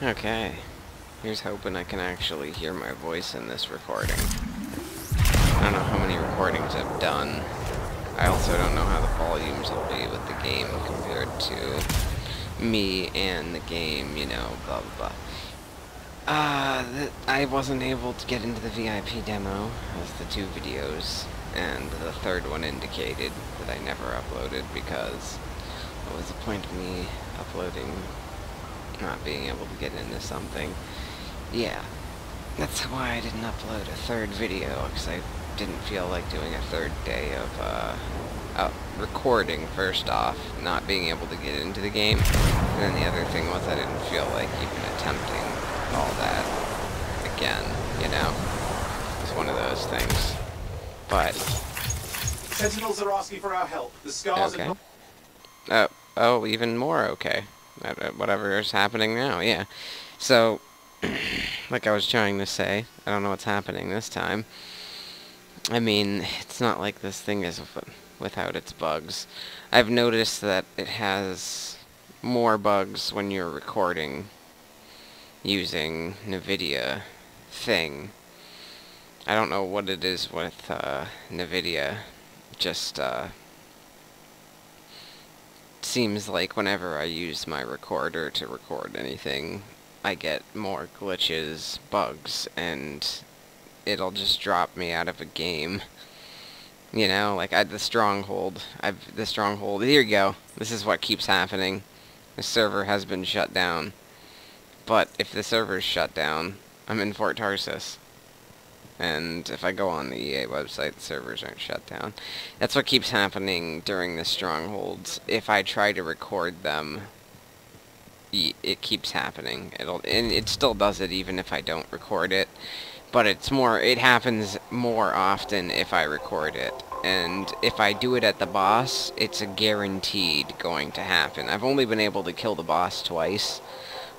Okay, here's hoping I can actually hear my voice in this recording. I don't know how many recordings I've done. I also don't know how the volumes will be with the game compared to me and the game, you know, blah blah blah. I wasn't able to get into the VIP demo as the 2 videos, and the 3rd one indicated that I never uploaded because what was the point of me uploading, not being able to get into something? Yeah, that's why I didn't upload a 3rd video, because I didn't feel like doing a 3rd day of recording, first off, not being able to get into the game, and then the other thing was I didn't feel like even attempting all that again, you know? It's one of those things. But Sentinels are asking for our help. The scars okay. are Oh, even more okay. Whatever is happening now, yeah. So, like I was trying to say, I don't know what's happening this time. I mean, it's not like this thing is without its bugs. I've noticed that it has more bugs when you're recording using NVIDIA thing. I don't know what it is with NVIDIA. Just seems like whenever I use my recorder to record anything, I get more glitches, bugs, and it'll just drop me out of a game. You know, like the Stronghold. Here you go. This is what keeps happening. The server has been shut down. But if the server's shut down, I'm in Fort Tarsis. And if I go on the EA website, the servers aren't shut down. That's what keeps happening during the Strongholds. If I try to record them, it keeps happening. And it still does it even if I don't record it. But it happens more often if I record it. And if I do it at the boss, it's a guaranteed going to happen. I've only been able to kill the boss twice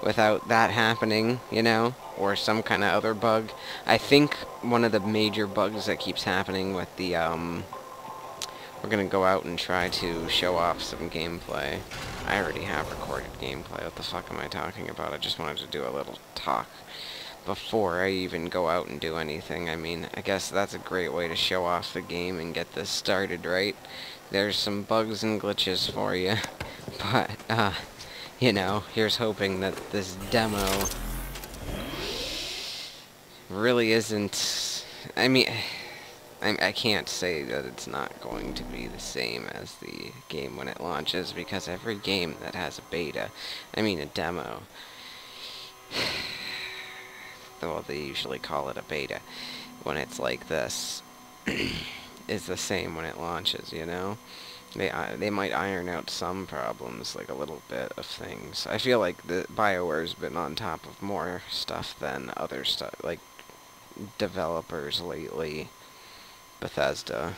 without that happening, you know, or some kind of other bug. I think one of the major bugs that keeps happening with the, we're gonna go out and try to show off some gameplay. I already have recorded gameplay. What the fuck am I talking about? I just wanted to do a little talk before I even go out and do anything. I mean, I guess that's a great way to show off the game and get this started, right? There's some bugs and glitches for you, but, you know, here's hoping that this demo really isn't... I mean, I can't say that it's not going to be the same as the game when it launches, because every game that has a beta, I mean a demo, well, they usually call it a beta when it's like this, is the same when it launches, you know? They might iron out some problems, like a little bit of things. I feel like the BioWare's been on top of more stuff than other stuff, like developers lately. Bethesda.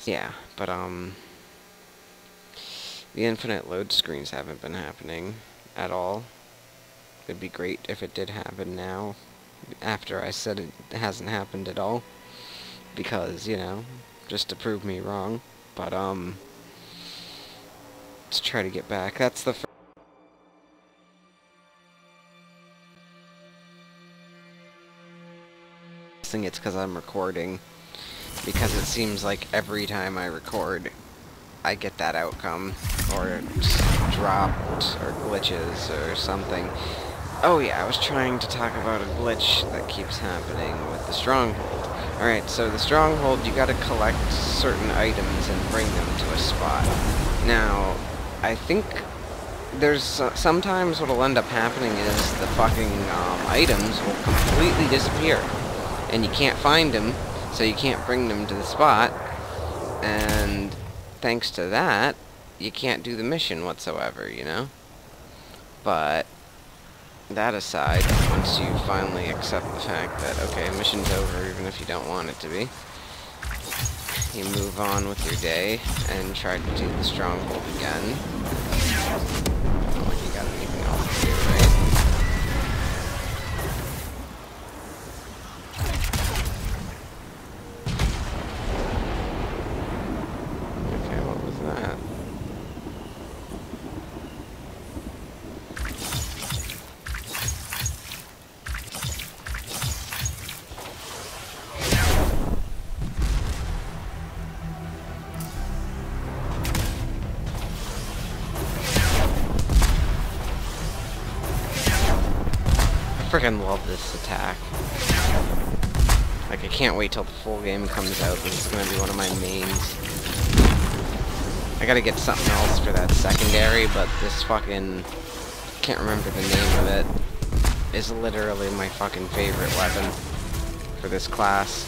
Yeah, but the infinite load screens haven't been happening at all. It'd be great if it did happen now, after I said it hasn't happened at all, because, you know, just to prove me wrong. But let's try to get back. That's the first thing. It's because I'm recording, because it seems like every time I record I get that outcome, or it's dropped, or glitches, or something. Oh yeah, I was trying to talk about a glitch that keeps happening with the Stronghold. Alright, so the Stronghold, you gotta collect certain items and bring them to a spot. Now, I think there's sometimes what'll end up happening is the fucking items will completely disappear, and you can't find them, so you can't bring them to the spot, and thanks to that, you can't do the mission whatsoever, you know? But that aside, once you finally accept the fact that, okay, mission's over even if you don't want it to be, you move on with your day and try to do the Stronghold again. Not like you got anything else to do, right? Okay, what was that? freaking love this attack. Like, I can't wait till the full game comes out. This is gonna be one of my mains. I gotta get something else for that secondary, but this fucking... can't remember the name of it. Is literally my fucking favorite weapon for this class.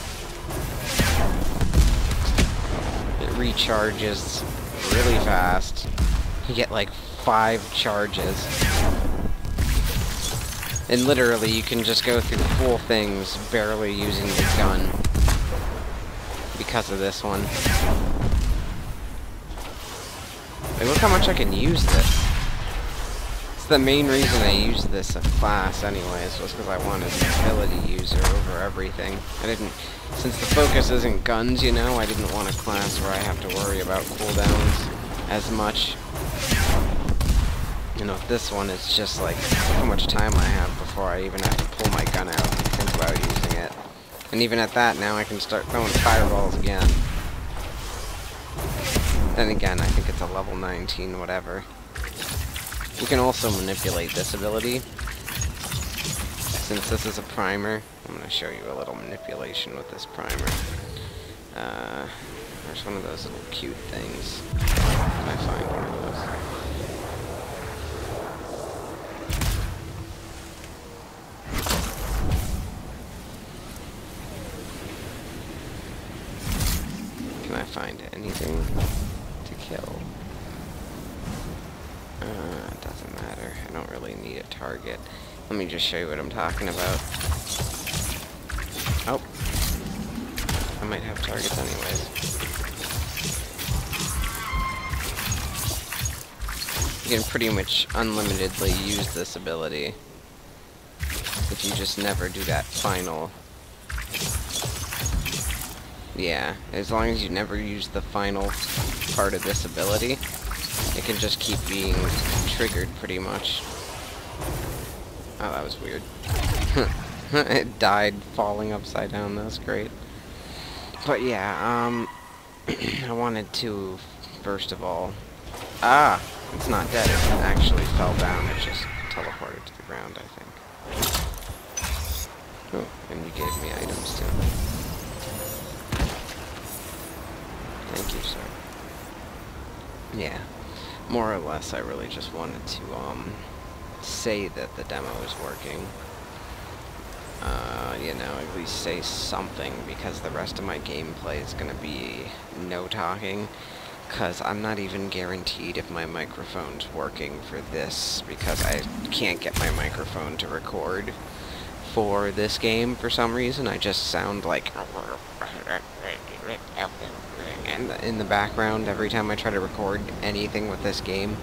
It recharges really fast. You get like 5 charges. And literally you can just go through full things barely using the gun because of this one. Like, look how much I can use this. It's the main reason I used this class anyways, was because I wanted an ability user over everything. I didn't, since the focus isn't guns, you know, I didn't want a class where I have to worry about cooldowns as much. You know, this one is just like, look how much time I have before I even have to pull my gun out and think about using it. And even at that, now I can start throwing fireballs again. Then again, I think it's a level 19 whatever. You can also manipulate this ability. Since this is a primer, I'm going to show you a little manipulation with this primer. There's one of those little cute things. Can I find one of those? Can I find anything to kill? It doesn't matter. I don't really need a target. Let me just show you what I'm talking about. Oh. I might have targets anyways. You can pretty much unlimitedly use this ability if you just never do that final... Yeah, as long as you never use the final part of this ability, it can just keep being triggered pretty much. Oh, that was weird. It died falling upside down, that was great. But yeah, I wanted to, first of all... Ah! It's not dead, it actually fell down, it just teleported to the ground, I think. Oh, and you gave me items too. Thank you, sir. Yeah. More or less, I really just wanted to, say that the demo is working. You know, at least say something, because the rest of my gameplay is gonna be no talking. Because I'm not even guaranteed if my microphone's working for this, because I can't get my microphone to record for this game for some reason. I just sound like... in the background every time I try to record anything with this game.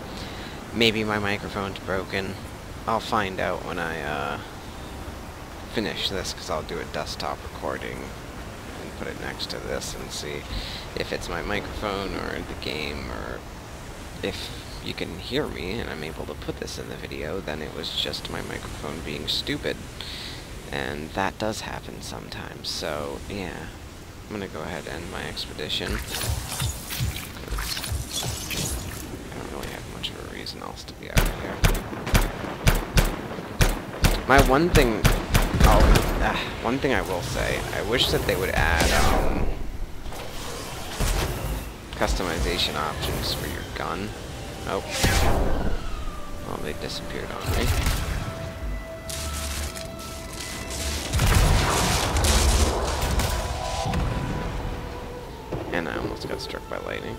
Maybe my microphone's broken. I'll find out when I finish this, because I'll do a desktop recording and put it next to this and see if it's my microphone or the game, or if you can hear me and I'm able to put this in the video, then it was just my microphone being stupid. And that does happen sometimes, so yeah. I'm gonna go ahead and end my expedition. I don't really have much of a reason else to be out here. My one thing I will say, I wish that they would add customization options for your gun. Oh. Well, they disappeared on me. And I almost got struck by lightning.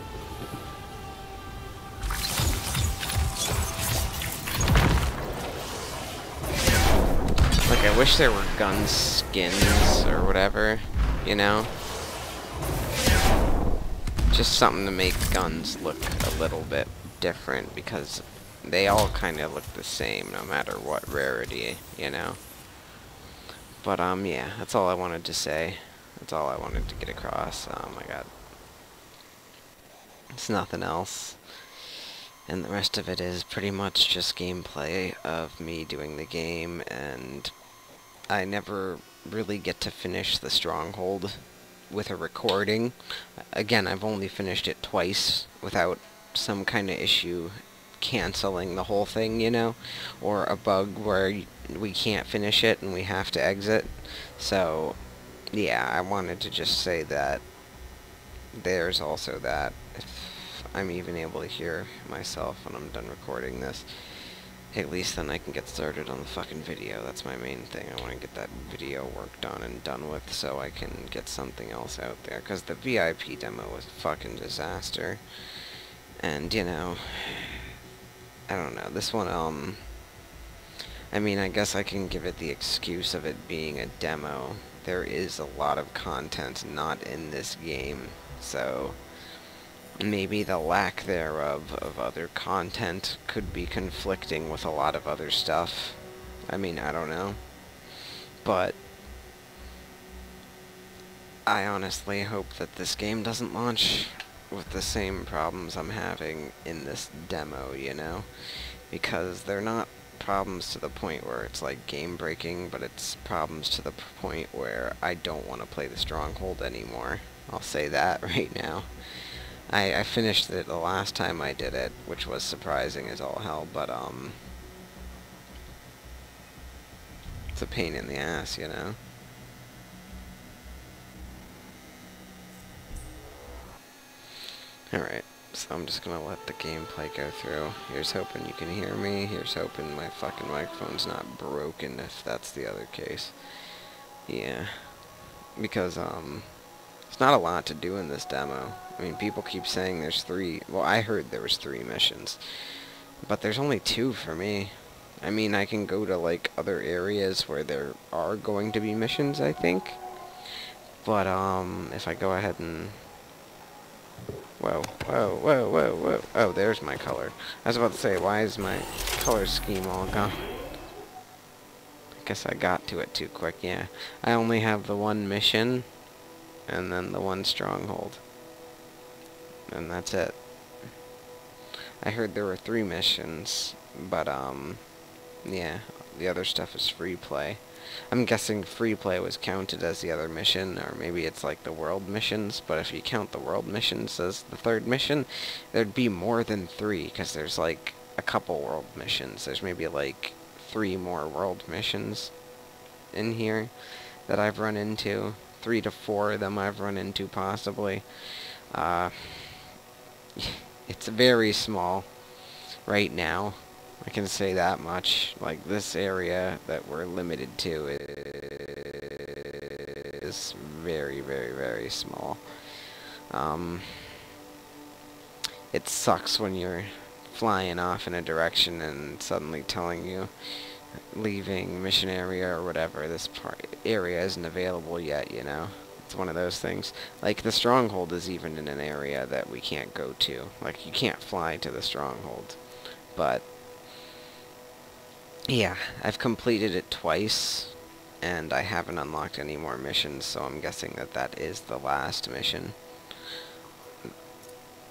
Like, I wish there were gun skins or whatever, you know? Just something to make guns look a little bit different, because they all kind of look the same no matter what rarity, you know? But, yeah, that's all I wanted to say. That's all I wanted to get across. I got... It's nothing else. And the rest of it is pretty much just gameplay of me doing the game, and I never really get to finish the Stronghold with a recording. Again, I've only finished it twice without some kind of issue canceling the whole thing, you know, or a bug where we can't finish it and we have to exit. So, yeah, I wanted to just say that there's also that. If I'm even able to hear myself when I'm done recording this, at least then I can get started on the fucking video. That's my main thing. I want to get that video work done and done with so I can get something else out there. Because the VIP demo was a fucking disaster. And, you know, I don't know. This one, I mean, I guess I can give it the excuse of it being a demo. There is a lot of content not in this game, so maybe the lack thereof of other content could be conflicting with a lot of other stuff. I mean, I don't know. But I honestly hope that this game doesn't launch with the same problems I'm having in this demo, you know? Because they're not problems to the point where it's like game breaking, but it's problems to the point where I don't want to play the Stronghold anymore. I'll say that right now. I finished it the last time I did it, which was surprising as all hell, but it's a pain in the ass, you know? Alright, so I'm just gonna let the gameplay go through. Here's hoping you can hear me. Here's hoping my fucking microphone's not broken, if that's the other case. Yeah. Because, there's not a lot to do in this demo. I mean, people keep saying there's 3... Well, I heard there was 3 missions. But there's only 2 for me. I mean, I can go to, like, other areas where there are going to be missions, I think. But, if I go ahead and... Whoa, whoa, whoa, whoa, whoa. Oh, there's my color. I was about to say, why is my color scheme all gone? I guess I got to it too quick, yeah. I only have the 1 mission, and then the 1 stronghold. And that's it. I heard there were 3 missions, but, yeah, the other stuff is free play. I'm guessing free play was counted as the other mission, or maybe it's like the world missions, but if you count the world missions as the 3rd mission, there'd be more than 3, because there's like a couple world missions. There's maybe like 3 more world missions in here that I've run into. 3 to 4 of them I've run into, possibly. It's very small right now. I can say that much. Like, this area that we're limited to is very, very, very small. It sucks when you're flying off in a direction and suddenly telling you leaving mission area or whatever, this area isn't available yet, you know? It's one of those things. Like, the Stronghold is even in an area that we can't go to. Like, you can't fly to the Stronghold. But yeah, I've completed it twice, and I haven't unlocked any more missions, so I'm guessing that that is the last mission.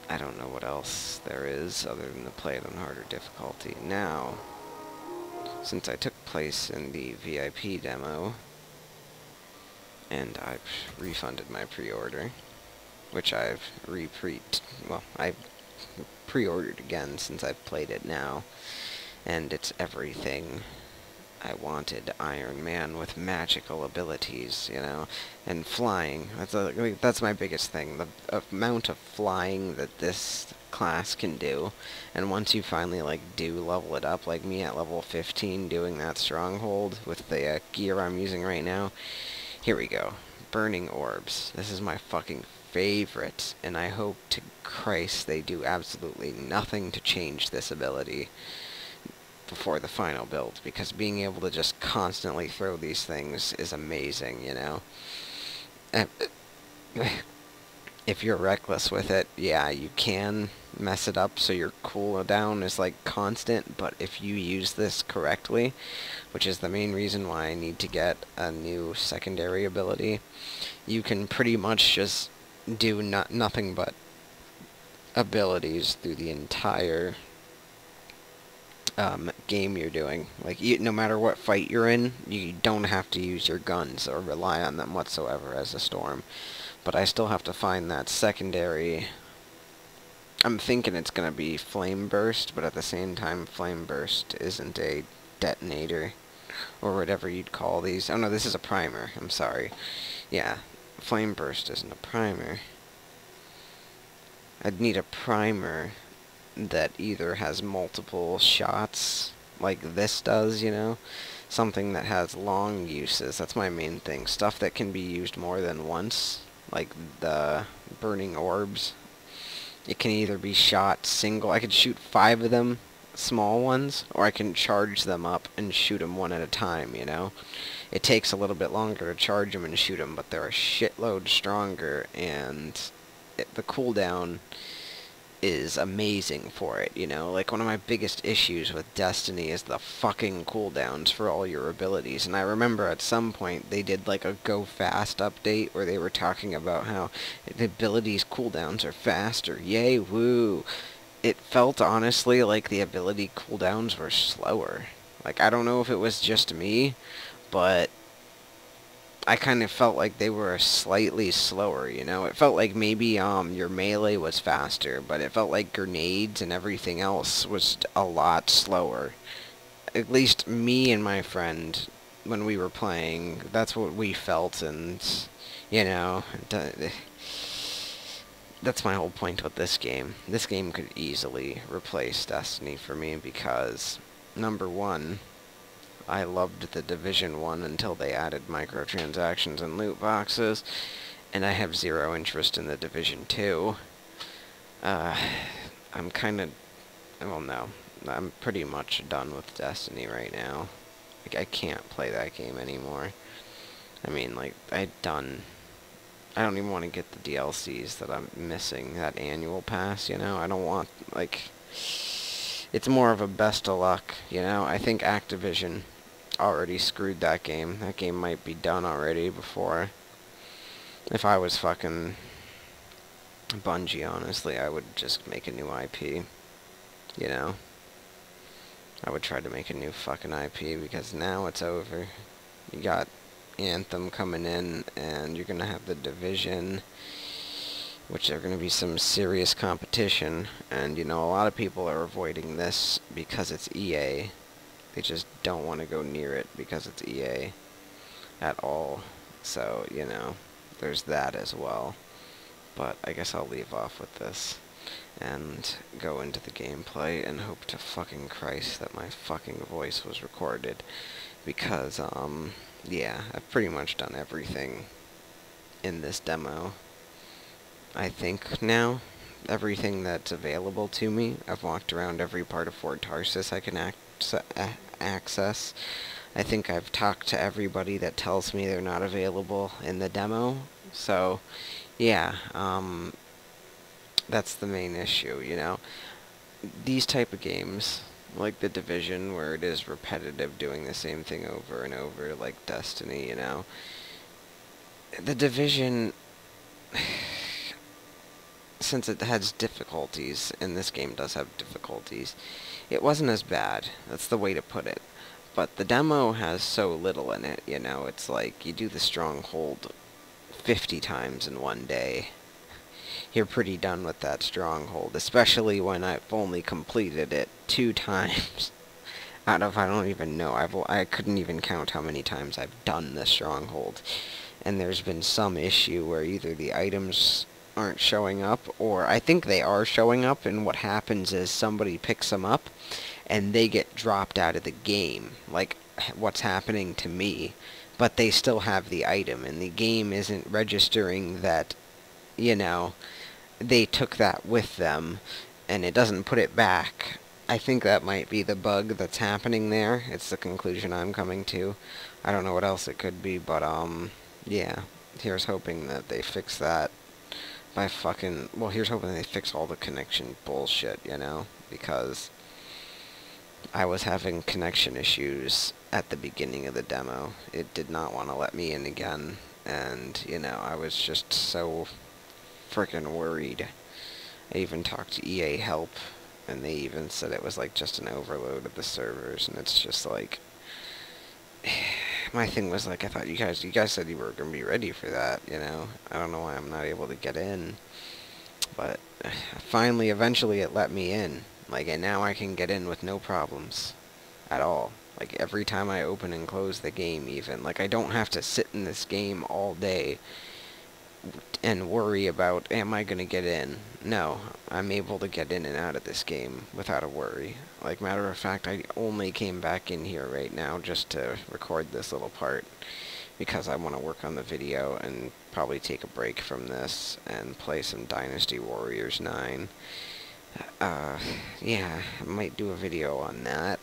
I don't know what else there is other than to play it on harder difficulty. Now, since I took place in the VIP demo, and I've refunded my pre-order, which I've I've pre-ordered again since I've played it now. And it's everything I wanted. Iron Man with magical abilities, you know, and flying. That's my biggest thing. The amount of flying that this class can do. And once you finally, like, do level it up, like me at level 15 doing that stronghold with the gear I'm using right now. Here we go. Burning orbs. This is my fucking favorite, and I hope to Christ they do absolutely nothing to change this ability before the final build, because being able to just constantly throw these things is amazing, you know? If you're reckless with it, yeah, you can mess it up so your cooldown is like constant, but if you use this correctly, which is the main reason why I need to get a new secondary ability, you can pretty much just do nothing but abilities through the entire game you're doing. Like, no matter what fight you're in, you don't have to use your guns or rely on them whatsoever as a storm. But I still have to find that secondary I'm thinking it's gonna be flame burst, but at the same time, flame burst isn't a detonator, or whatever you'd call these. Oh no, this is a primer. I'm sorry. Yeah, flame burst isn't a primer. I'd need a primer that either has multiple shots, like this does, you know? Something that has long uses. That's my main thing. Stuff that can be used more than once, like the burning orbs. It can either be shot single. I could shoot 5 of them, small ones, or I can charge them up and shoot them one at a time, you know? It takes a little bit longer to charge them and shoot them, but they're a shitload stronger, and the cooldown is amazing for it, you know? Like, one of my biggest issues with Destiny is the fucking cooldowns for all your abilities. And I remember at some point they did, like, a Go Fast update where they were talking about how the abilities' cooldowns are faster. Yay, woo! It felt, honestly, like the ability cooldowns were slower. Like, I don't know if it was just me, but I kind of felt like they were slightly slower, you know? It felt like maybe your melee was faster, but it felt like grenades and everything else was a lot slower. At least me and my friend, when we were playing, that's what we felt, and, you know, that's my whole point with this game. This game could easily replace Destiny for me because, number one, I loved the Division 1 until they added microtransactions and loot boxes, and I have zero interest in the Division 2. I'm kind of, well, no, I'm pretty much done with Destiny right now. Like, I can't play that game anymore. I mean, like, I don't even want to get the DLCs that I'm missing, that annual pass, you know? I don't want, like, it's more of a best of luck, you know? I think Activision already screwed that game. That game might be done already before. If I was fucking Bungie, honestly, I would just make a new IP. You know? I would try to make a new fucking IP because now it's over. You got Anthem coming in, and you're gonna have the Division, which are gonna be some serious competition. And, you know, a lot of people are avoiding this because it's EA. They just don't want to go near it because it's EA at all. So, you know, there's that as well. But I guess I'll leave off with this and go into the gameplay and hope to fucking Christ that my fucking voice was recorded. Because, yeah, I've pretty much done everything in this demo. I think now. Everything that's available to me. I've walked around every part of Fort Tarsis I can access. I think I've talked to everybody that tells me they're not available in the demo. So, yeah, that's the main issue, you know? These type of games, like The Division, where it is repetitive, doing the same thing over and over, like Destiny, you know? The Division, since it has difficulties, and this game does have difficulties, it wasn't as bad. That's the way to put it. But the demo has so little in it, you know? It's like, you do the stronghold 50 times in one day. You're pretty done with that stronghold, especially when I've only completed it 2 times. Out of, I don't even know, I couldn't even count how many times I've done the stronghold. And there's been some issue where either the items aren't showing up, or I think they are showing up, and what happens is somebody picks them up, and they get dropped out of the game, like what's happening to me, but they still have the item, and the game isn't registering that, you know, they took that with them, and it doesn't put it back. I think that might be the bug that's happening there. It's the conclusion I'm coming to. I don't know what else it could be, but, yeah. Here's hoping that they fix that by fucking... Well, here's hoping they fix all the connection bullshit, you know? Because I was having connection issues at the beginning of the demo. It did not want to let me in again, and, you know, I was just so freaking worried. I even talked to EA Help, and they even said it was like just an overload of the servers, and it's just like... My thing was like, I thought you guys said you were going to be ready for that, you know? I don't know why I'm not able to get in. But finally, eventually it let me in. Like, and now I can get in with no problems at all. Like, every time I open and close the game even. Like, I don't have to sit in this game all day and worry about, am I gonna get in? No, I'm able to get in and out of this game without a worry. Like, matter of fact, I only came back in here right now just to record this little part because I want to work on the video and probably take a break from this and play some Dynasty Warriors 9. Yeah, I might do a video on that.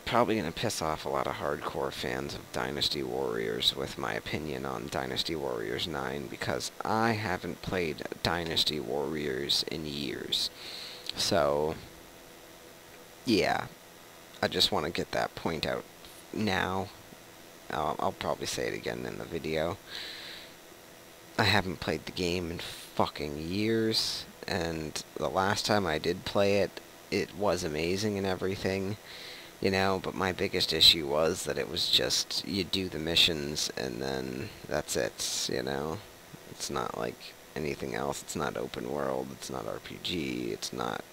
Probably going to piss off a lot of hardcore fans of Dynasty Warriors with my opinion on Dynasty Warriors 9 because I haven't played Dynasty Warriors in years. So, yeah, I just want to get that point out now. I'll probably say it again in the video. I haven't played the game in fucking years, and the last time I did play it, it was amazing and everything. You know, but my biggest issue was that it was just, you do the missions, and then that's it, you know? It's not like anything else. It's not open world, it's not RPG, it's not,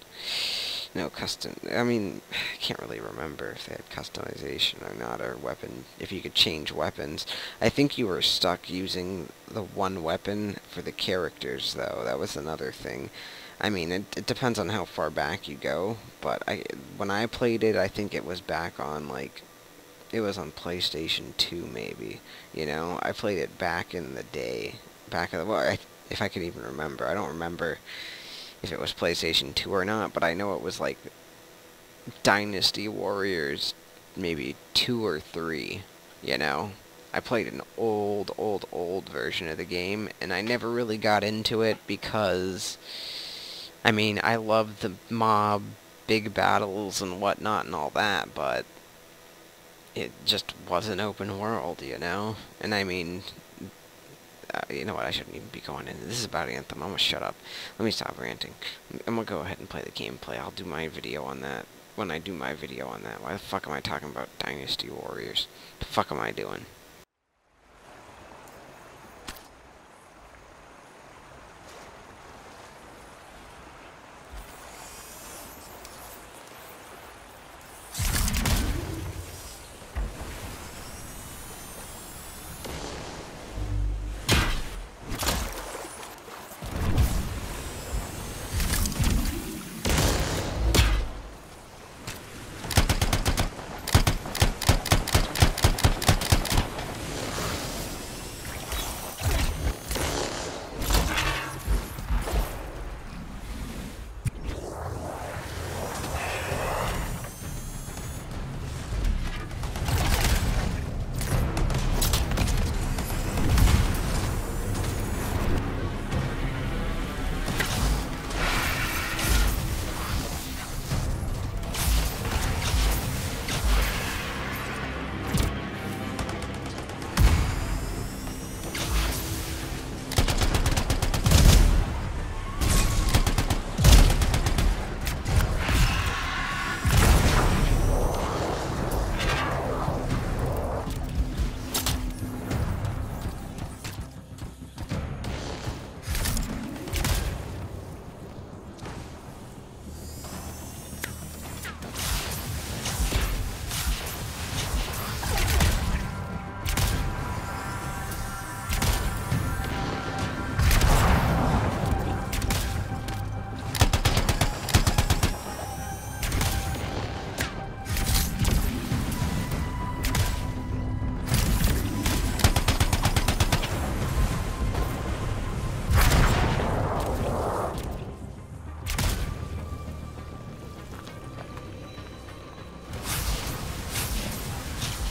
no custom, I mean, I can't really remember if they had customization or not, or weapon, if you could change weapons. I think you were stuck using the one weapon for the characters, though. That was another thing. I mean, it depends on how far back you go, but when I played it, I think it was back on, like, it was on PlayStation 2, maybe, you know? I played it back in the day, if I could even remember. I don't remember if it was PlayStation 2 or not, but I know it was, like, Dynasty Warriors, maybe 2 or 3, you know? I played an old version of the game, and I never really got into it because, I mean, I love the mob, big battles and whatnot and all that, but it just wasn't open world, you know? And I mean, you know what, I shouldn't even be going into this. Is about Anthem. I'm gonna shut up. Let me stop ranting. I'm gonna go ahead and play the gameplay. I'll do my video on that when I do my video on that. Why the fuck am I talking about Dynasty Warriors? The fuck am I doing?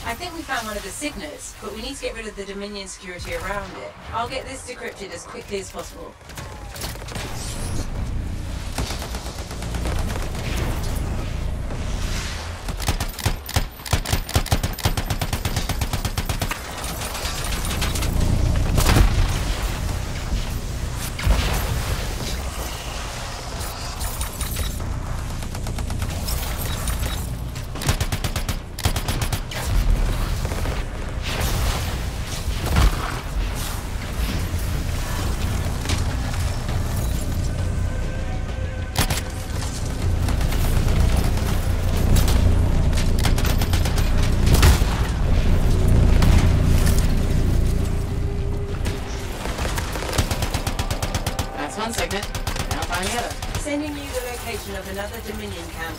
I think we found one of the signets, but we need to get rid of the Dominion security around it. I'll get this decrypted as quickly as possible. That's one segment. Now find the other. Sending you the location of another Dominion camp.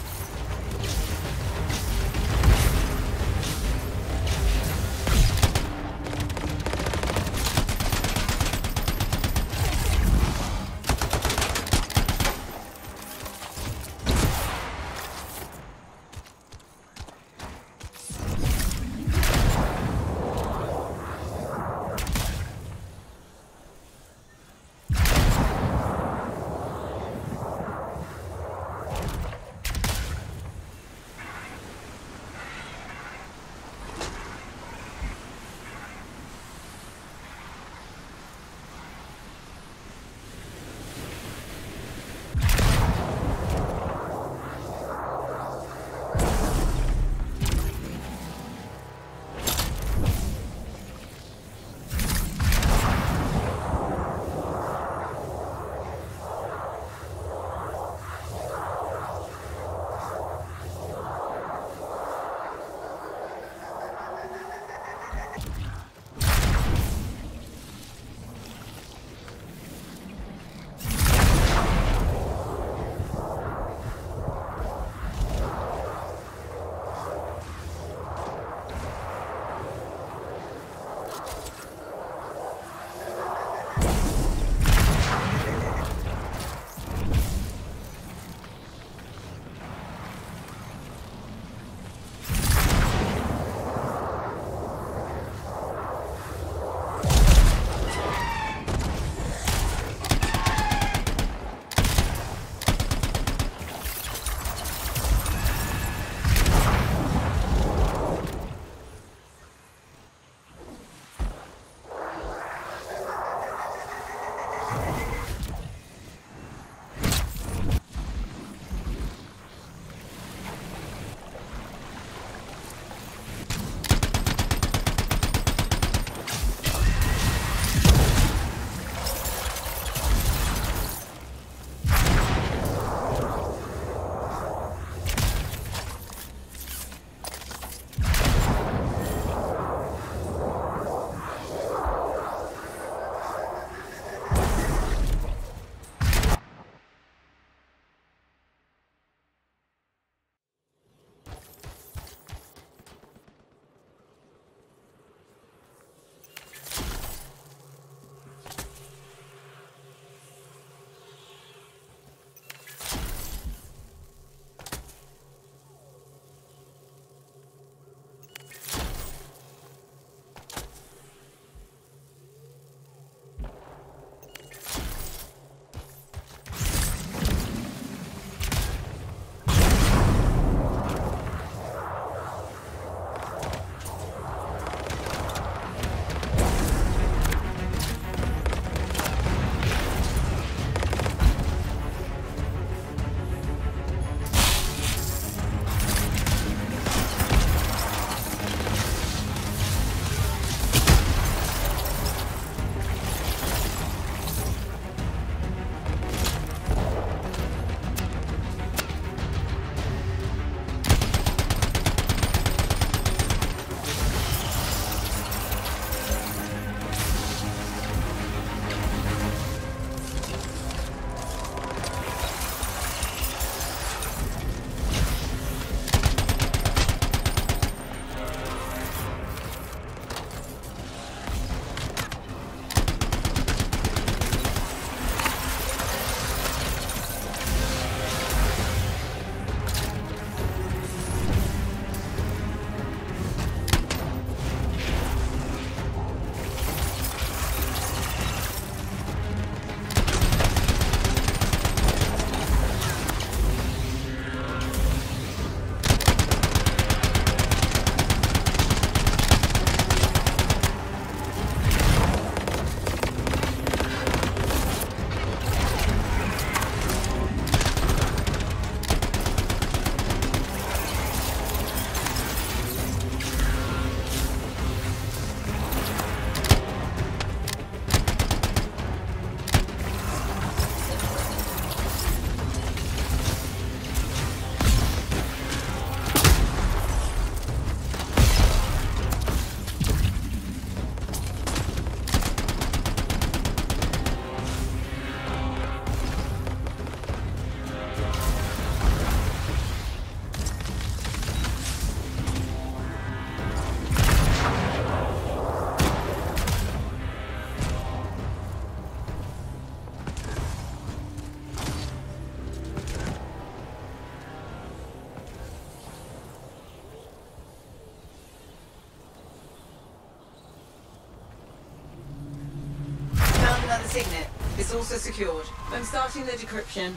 signet. It's also secured. I'm starting the decryption.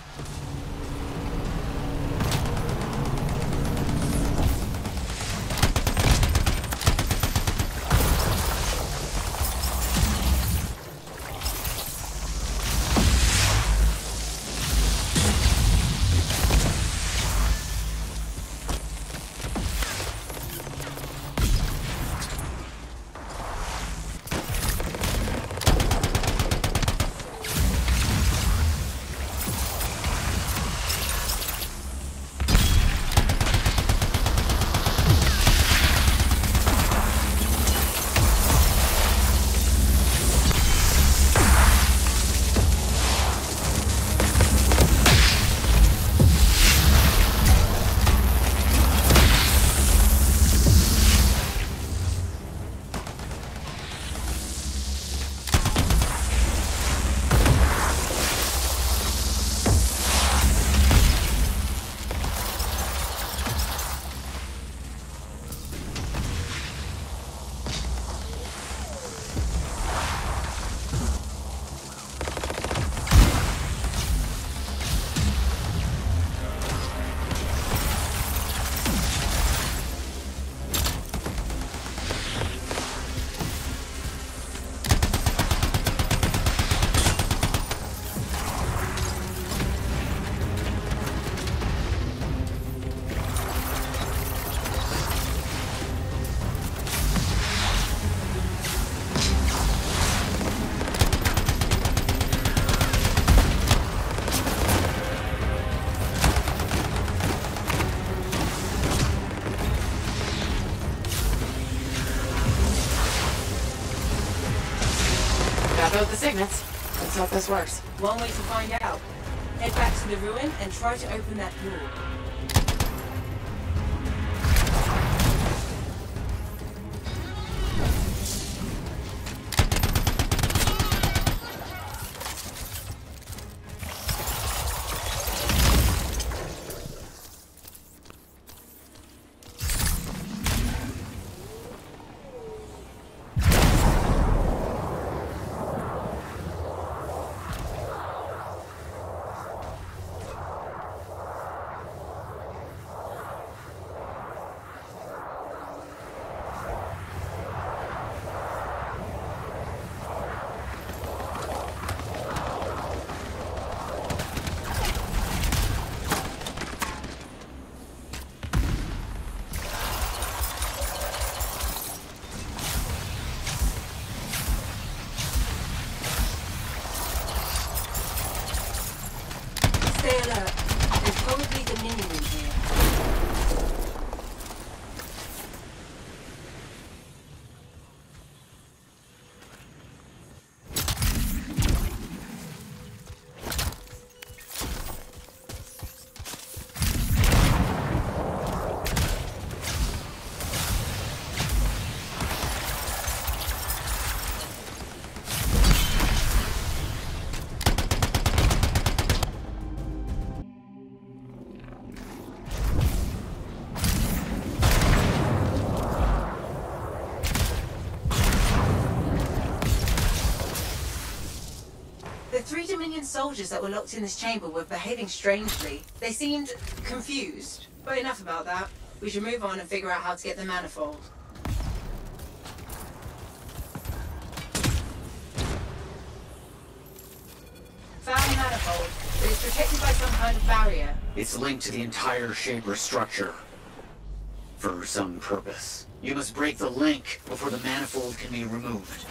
Got both the signets. Let's hope this works. One way to find out. Head back to the ruin and try to open that door. Stay alert. There's probably Dominion in here. The 3 Dominion soldiers that were locked in this chamber were behaving strangely. They seemed confused. But enough about that. We should move on and figure out how to get the manifold. Found the manifold, but it's protected by some kind of barrier. It's linked to the entire Shaper structure. For some purpose. You must break the link before the manifold can be removed.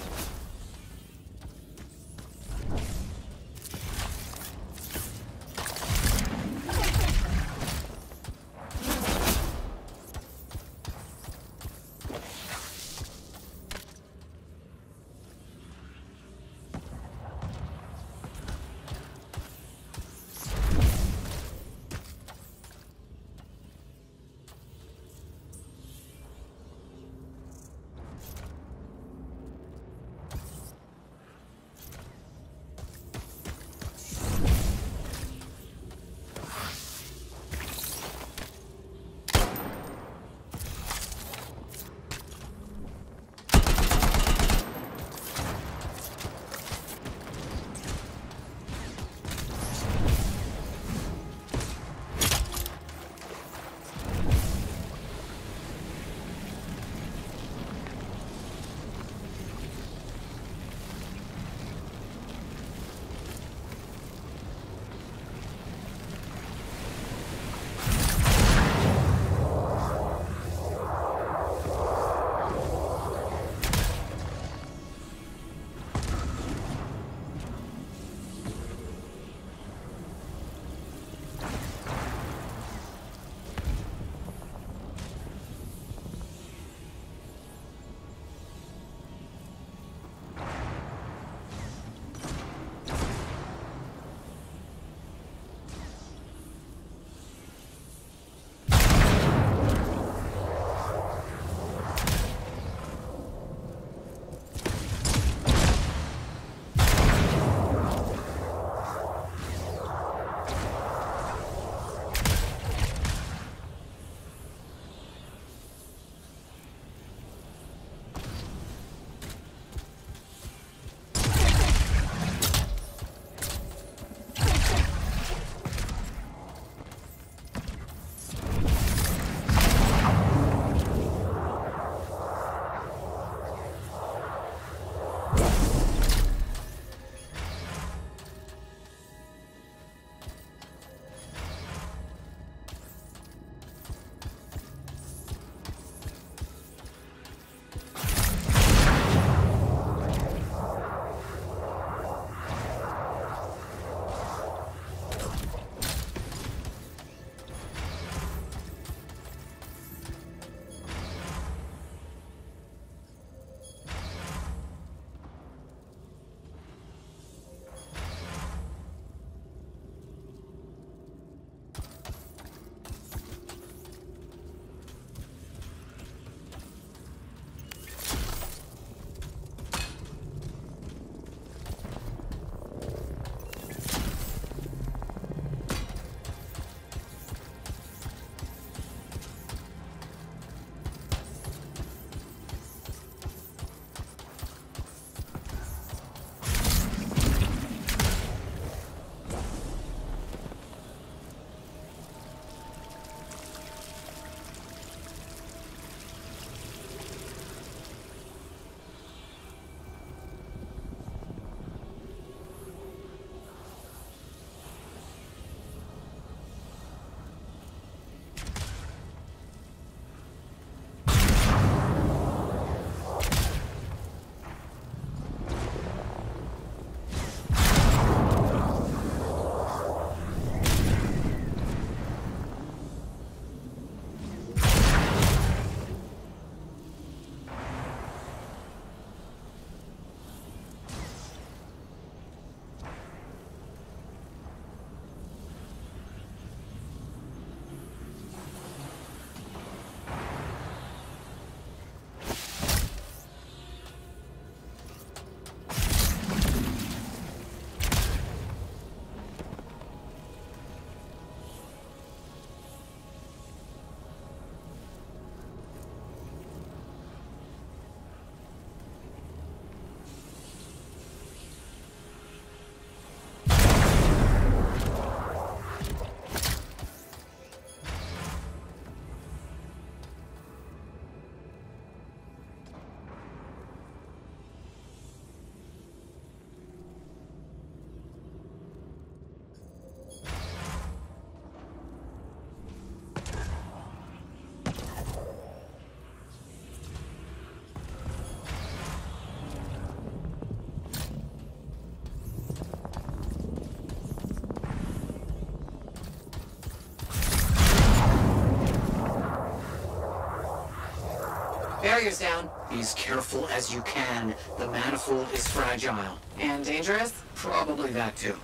Barrier's down. Be as careful as you can. The manifold is fragile. And dangerous? Probably that too.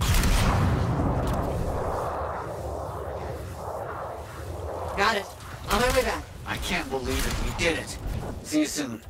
Got it. On my way back. I can't believe it. We did it. See you soon.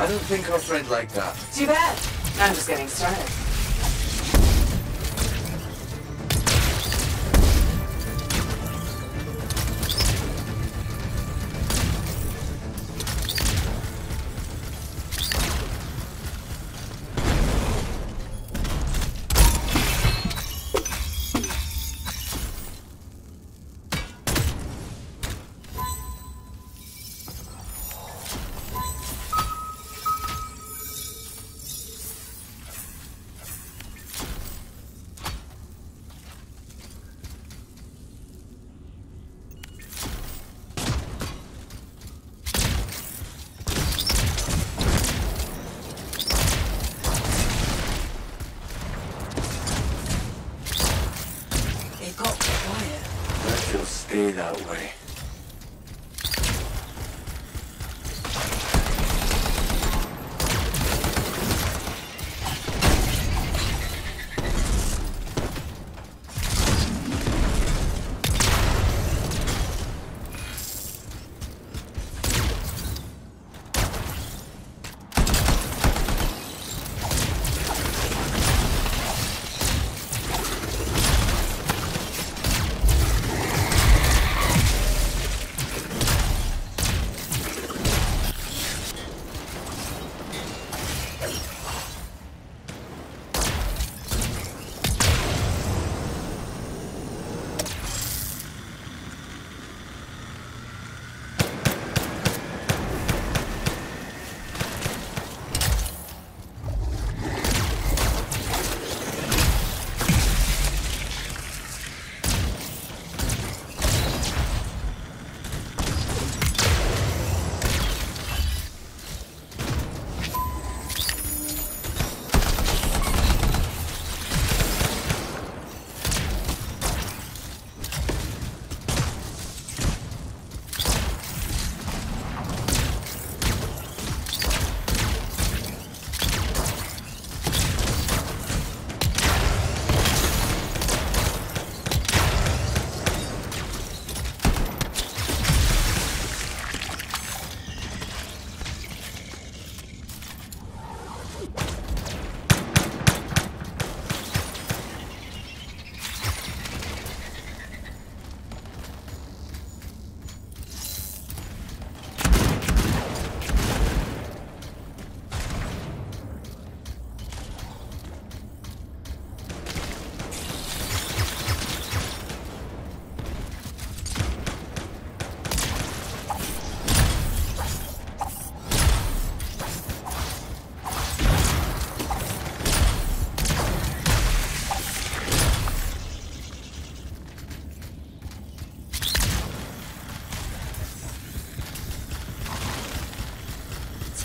I don't think I'll thread like that. Too bad. I'm just getting started. stay that way.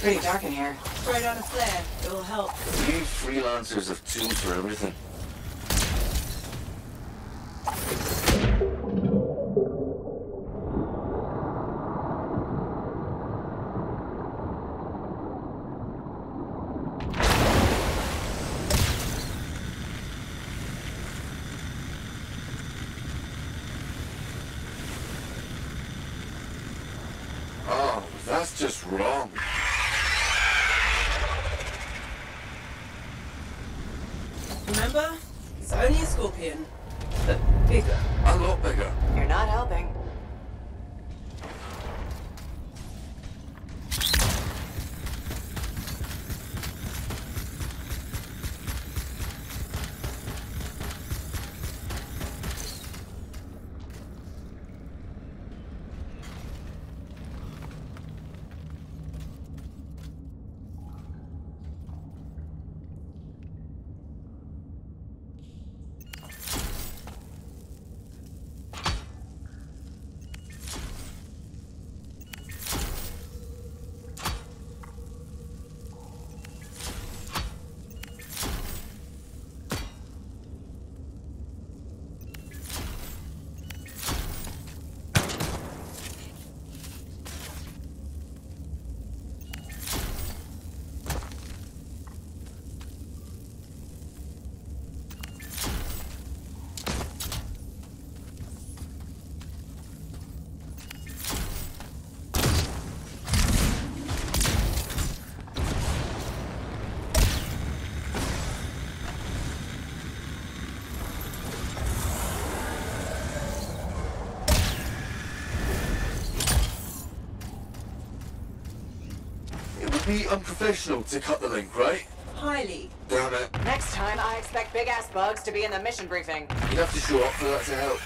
Pretty dark in here. Throw down a flare. It will help. We freelancers have tools for everything. Oh, that's just wrong. Remember? It's only a scorpion. But bigger. A lot bigger. You're not helping. It would be unprofessional to cut the link, right? Highly. Damn it. Next time, I expect big-ass bugs to be in the mission briefing. You'd have to show up for that to help.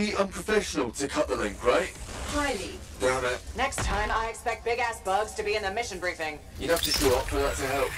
be unprofessional to cut the link, right? Highly. Damn it. Next time, I expect big-ass bugs to be in the mission briefing. You'd have to show up for that to help.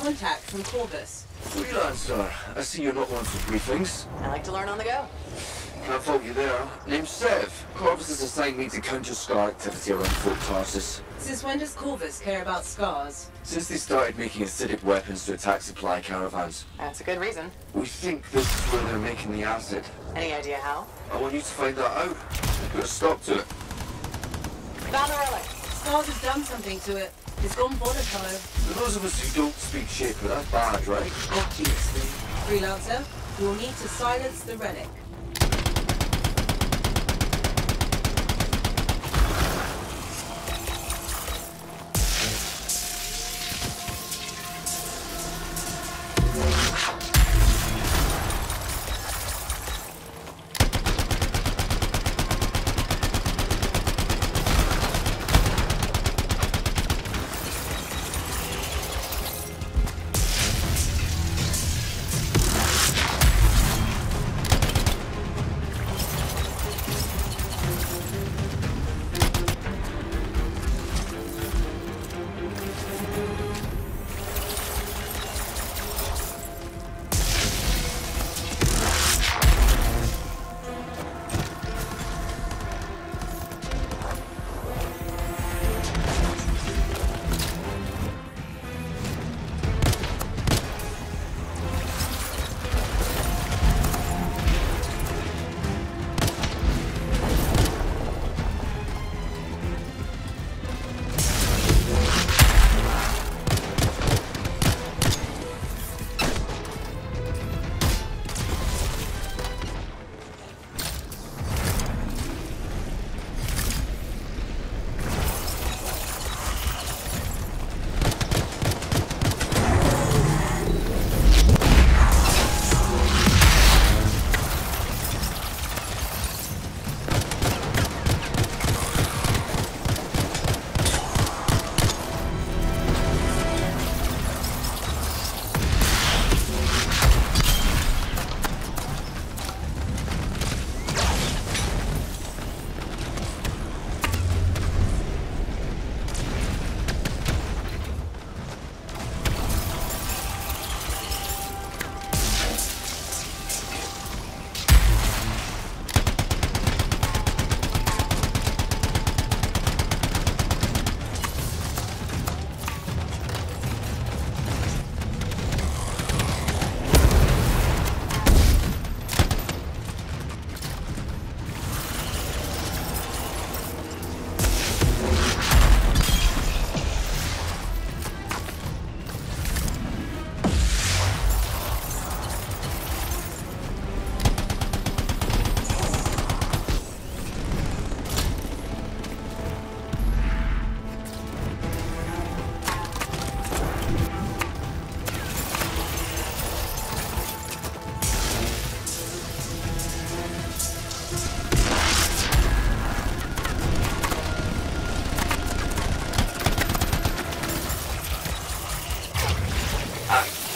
contact from Corvus. Freelancer. I see you're not one for briefings. I like to learn on the go. Can't fault you there. Name's Sev. Corvus has assigned me to counter Scar activity around Fort Tarsus. Since when does Corvus care about scars? Since they started making acidic weapons to attack supply caravans. That's a good reason. We think this is where they're making the acid. Any idea how? I want you to find that out. Put a stop to it. Found the relic. Scars has done something to it. It's gone volatile. For those of us who don't speak Shaper, that's bad, right? Obviously. Freelancer, you will need to silence the relic.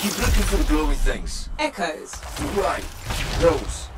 Keep looking for the glowy things. Echoes. Right. Those.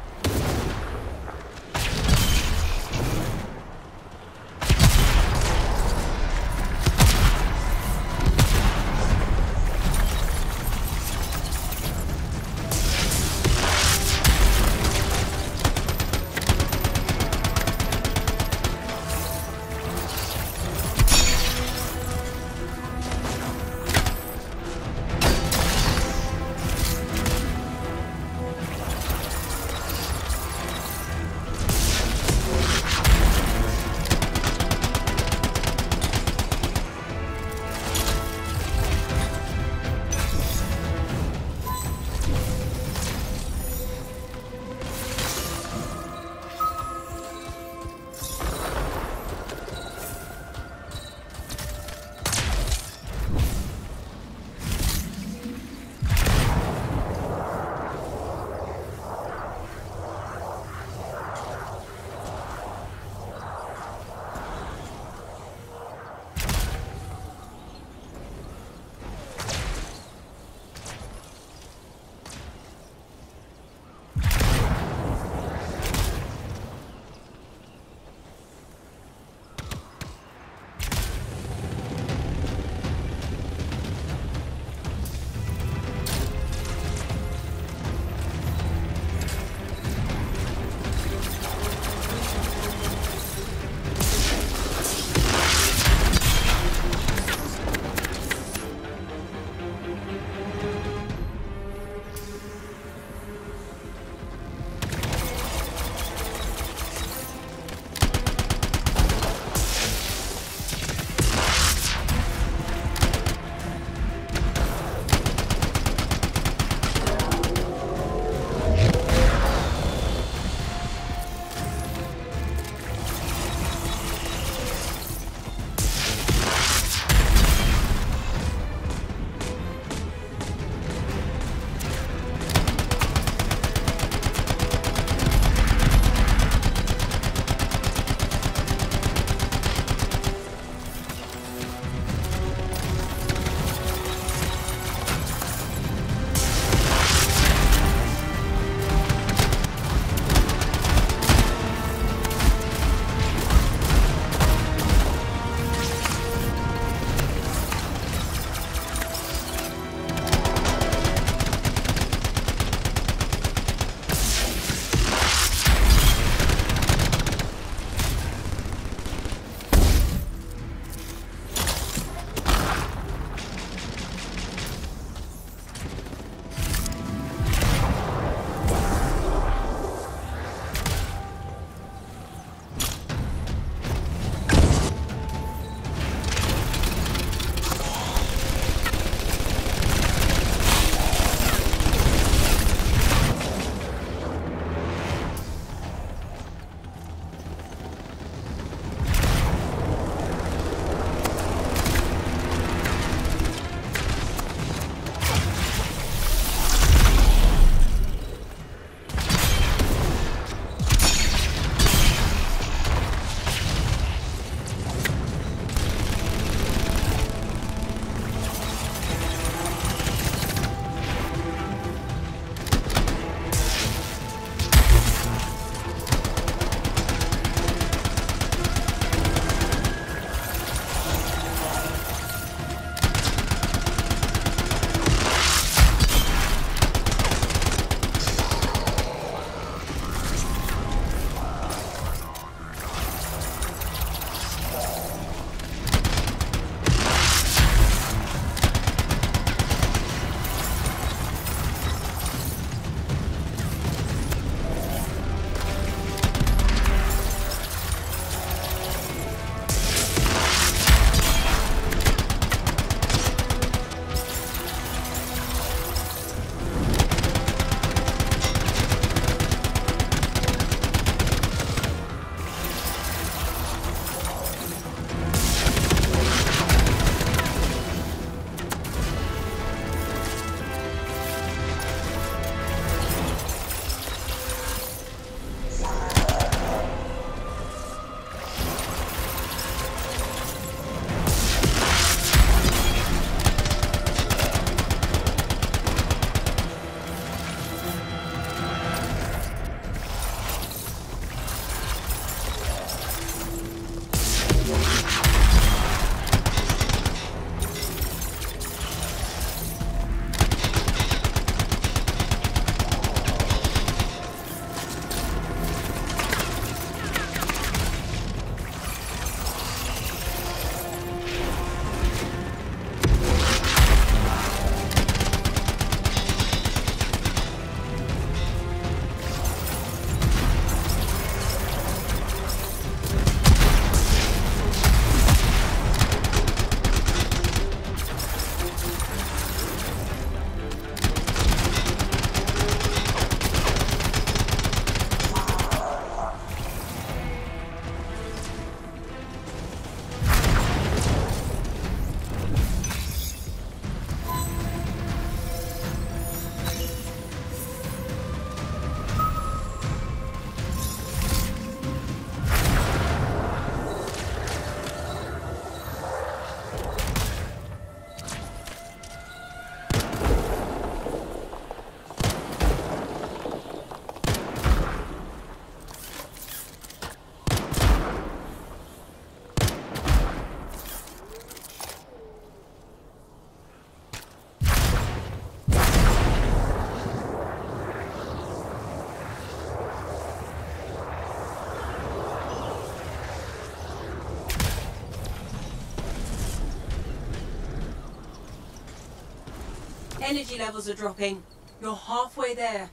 Energy levels are dropping. You're halfway there.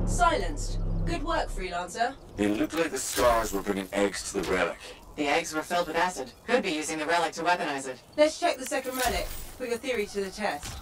Silenced. Good work, freelancer. It looked like the scars were bringing eggs to the relic. The eggs were filled with acid. Could be using the relic to weaponize it. Let's check the second relic. Put your theory to the test.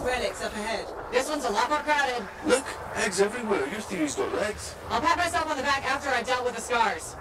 Relics up ahead. This one's a lot more crowded. Look, eggs everywhere. Your theory's got legs. I'll pat myself on the back after I've dealt with the scars.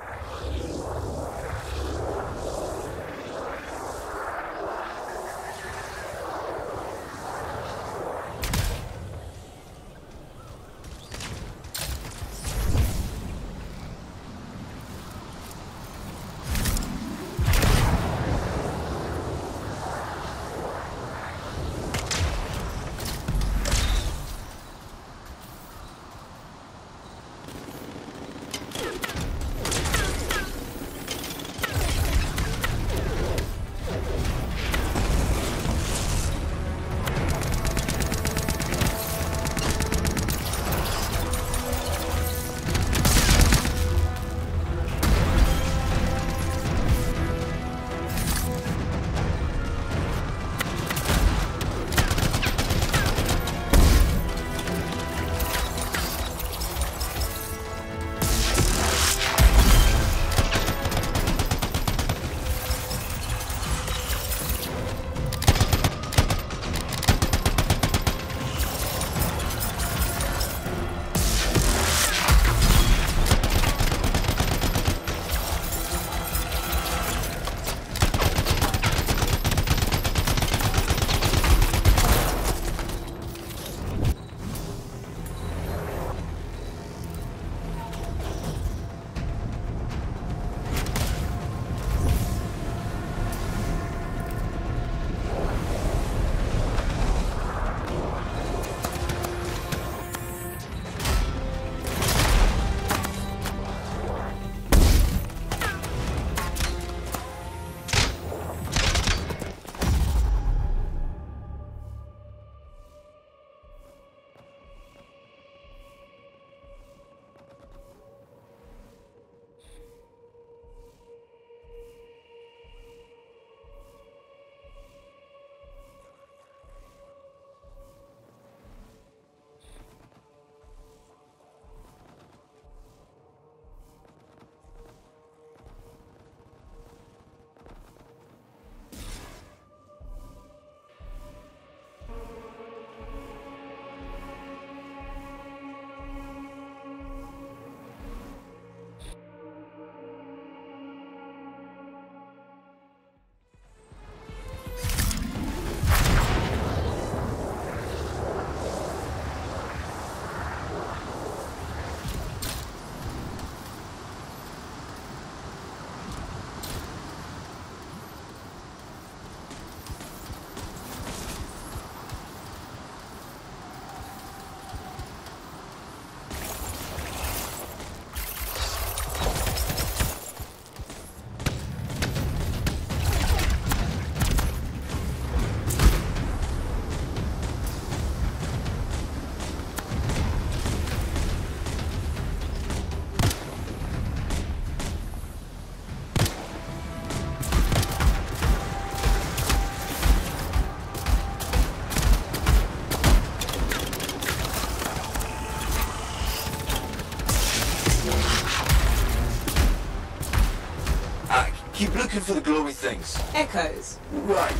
Keep looking for the glowy things. Echoes. Right.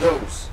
Those.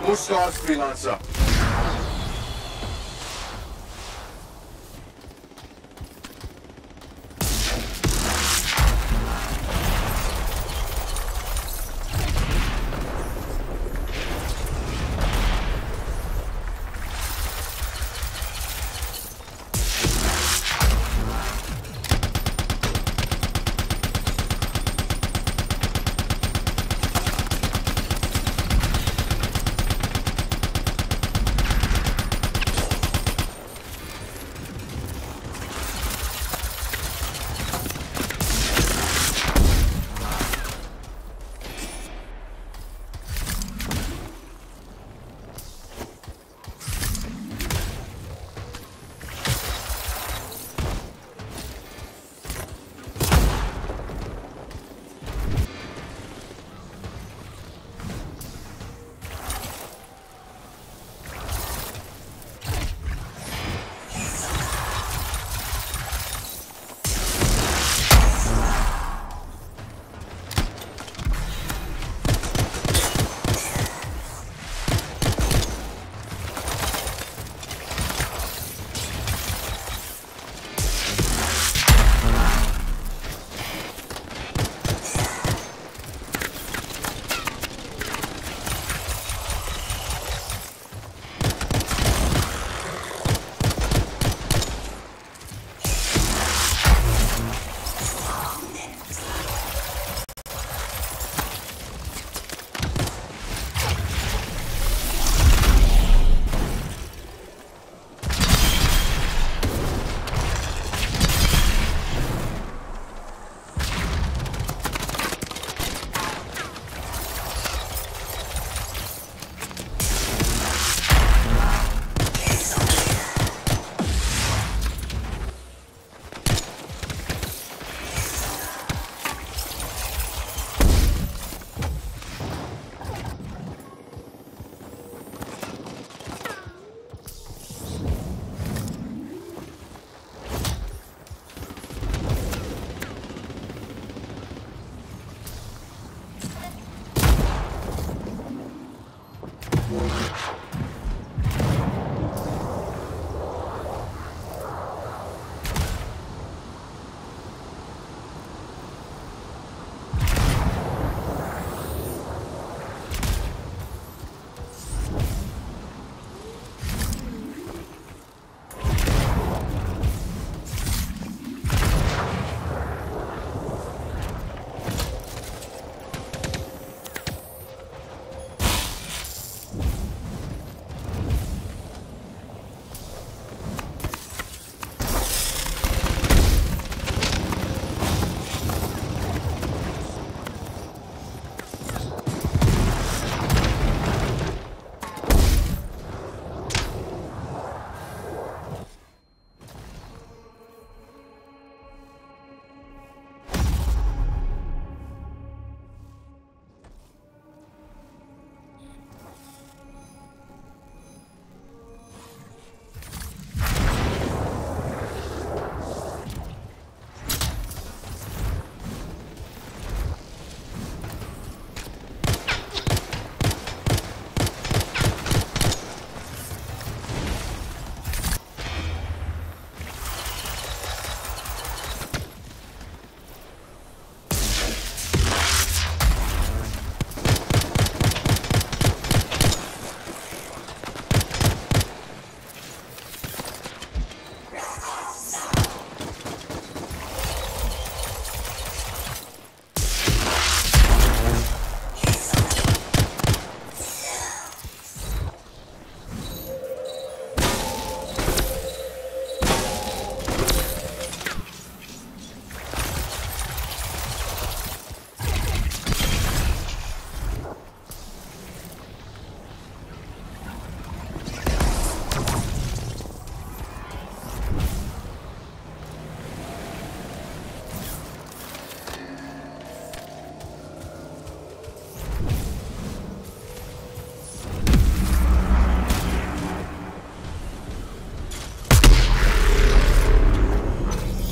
More scars, freelancer.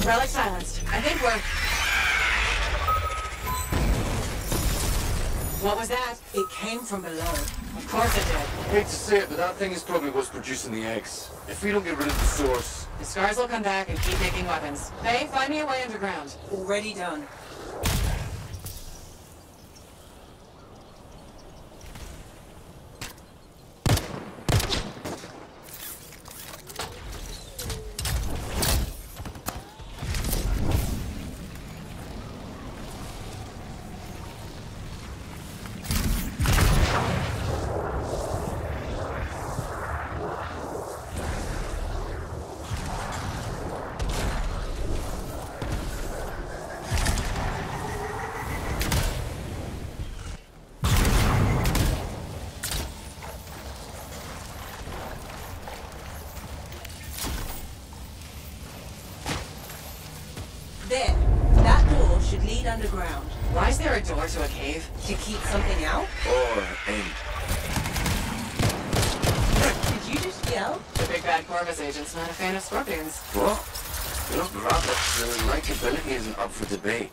Relic silenced. I think we're... What was that? It came from below. Of course it did. Hate to say it, but that thing is probably what's producing the eggs. If we don't get rid of the source... The scars will come back and keep making weapons. Hey, find me a way underground. Already done. There. That door should lead underground. Why is there a door to a cave? To keep something out? Or end. Did you just yell? The big bad Corvus agent's not a fan of scorpions. What? Look, rabbits, their likability isn't up for debate.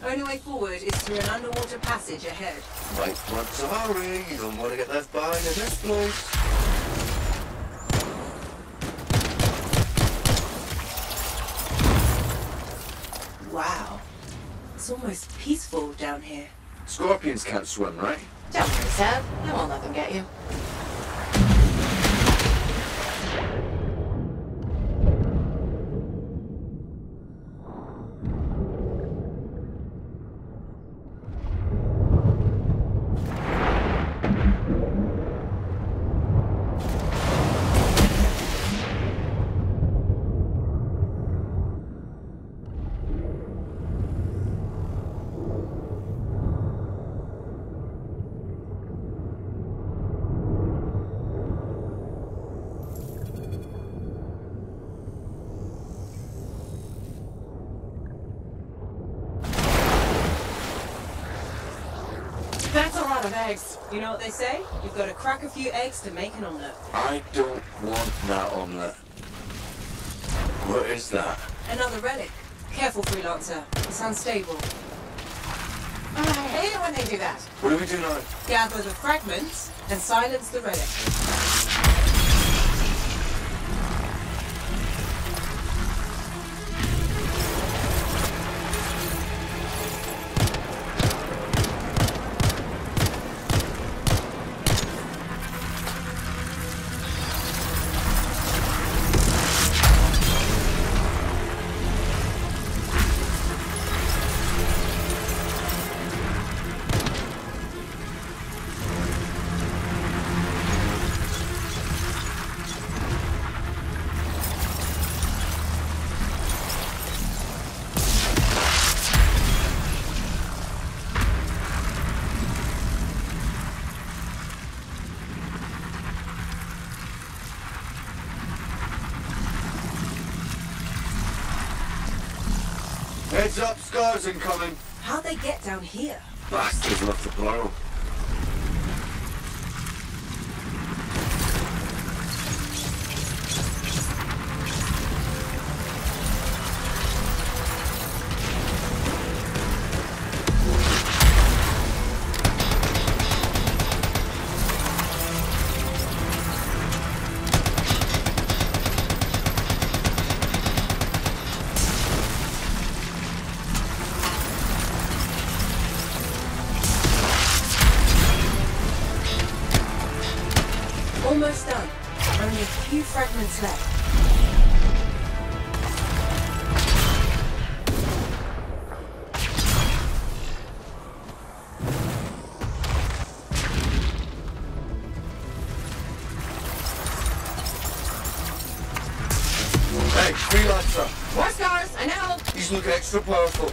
Only way forward is through an underwater passage ahead. Right, what's a hurry? You don't want to get left behind in this place. Wow. It's almost peaceful down here. Scorpions can't swim, right? Don't worry, Seb. I won't let them get you. That's a lot of eggs. You know what they say? You've got to crack a few eggs to make an omelette. I don't want that omelette. What is that? Another relic. Careful, freelancer. It's unstable. I hate it when they do that. What do we do now? Gather the fragments and silence the relic. Heads up, scars incoming. How'd they get down here? Bastards love to blow. Almost done. Only a few fragments left. Hey, freelancer. More scars, I know. He's looking extra powerful.